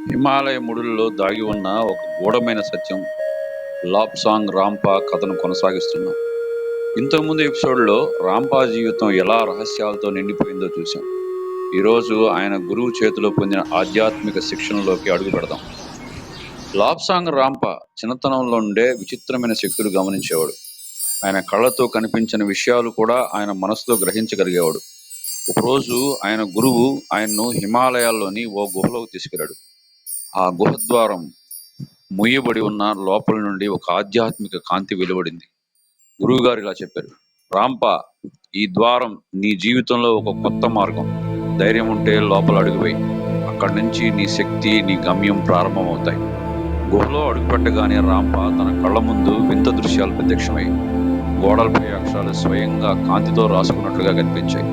హిమాలయ ముడుల్లో దాగి ఉన్న ఒక గూఢమైన సత్యం లాప్సాంగ్ రాంపా కథను కొనసాగిస్తున్నాం. ఇంతకుముందు ఎపిసోడ్లో రాంపా జీవితం ఎలా రహస్యాలతో నిండిపోయిందో చూసాం. ఈరోజు ఆయన గురువు చేతిలో పొందిన ఆధ్యాత్మిక శిక్షణలోకి అడుగు పెడదాం. లాప్సాంగ్ రాంపా చిన్నతనంలో ఉండే విచిత్రమైన శక్తులు గమనించేవాడు. ఆయన కళ్ళతో కనిపించిన విషయాలు కూడా ఆయన మనసులో గ్రహించగలిగేవాడు. ఒకరోజు ఆయన గురువు ఆయన్ను హిమాలయాల్లోని ఓ గుహలోకి తీసుకెళ్లాడు. ఆ గుహద్వారం ముయ్యబడి ఉన్న లోపల నుండి ఒక ఆధ్యాత్మిక కాంతి వెలువడింది. గురువుగారు ఇలా చెప్పారు: రాంపా, ఈ ద్వారం నీ జీవితంలో ఒక కొత్త మార్గం. ధైర్యం ఉంటే లోపల అడుగువేయి. అక్కడి నుంచి నీ శక్తి, నీ గమ్యం ప్రారంభమవుతాయి. గుహలో అడుగుపెట్టగానే రాంపా తన కళ్ళ ముందు వింత దృశ్యాలు ప్రత్యక్షమయ్యాయి. గోడలపై అక్షరాలు స్వయంగా కాంతితో రాసుకున్నట్లుగా కనిపించాయి.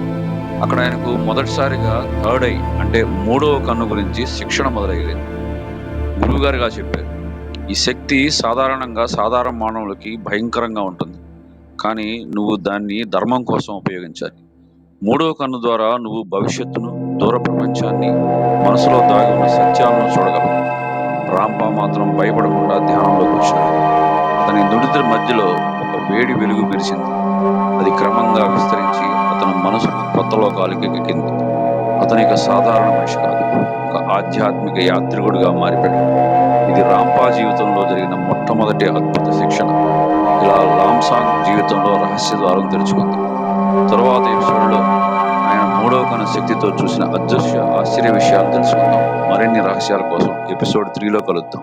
అక్కడ ఆయనకు మొదటిసారిగా థర్డ్ ఐ అంటే మూడవ కన్ను గురించి శిక్షణ మొదలయ్యేది. గురువుగారు ఇలా చెప్పారు: ఈ శక్తి సాధారణంగా సాధారణ మానవులకి భయంకరంగా ఉంటుంది, కానీ నువ్వు దాన్ని ధర్మం కోసం ఉపయోగించాలి. మూడవ కన్ను ద్వారా నువ్వు భవిష్యత్తును, దూర ప్రపంచాన్ని, మనసులో దాగి ఉన్న సత్యాలను చూడగలవు. రాంపా మాత్రం భయపడకుండా ధ్యానంలోకి వచ్చాడు. అతని నుడితి మధ్యలో ఒక వేడి వెలుగు మెరిసింది. అది క్రమంగా విస్తరించి అతని మనసుకు కొత్త లోకాలకి ఎక్కింది. అతని ఇక సాధారణ మనిషి కాదు, ఒక ఆధ్యాత్మిక యాత్రికుడిగా మారిపోయాడు. ఇది రాంపా జీవితంలో జరిగిన మొట్టమొదటి అద్భుత శిక్షణ. ఇలా లాప్సాంగ్ జీవితంలో రహస్య ద్వారం తెరుచుకుంది. తరువాత ఎపిసోడ్లో ఆయన మూడవ కన్ను శక్తితో చూసిన అదృశ్య ఆశ్చర్య విషయాలు తెలుసుకుందాం. మరిన్ని రహస్యాల కోసం ఎపిసోడ్ 3లో కలుద్దాం.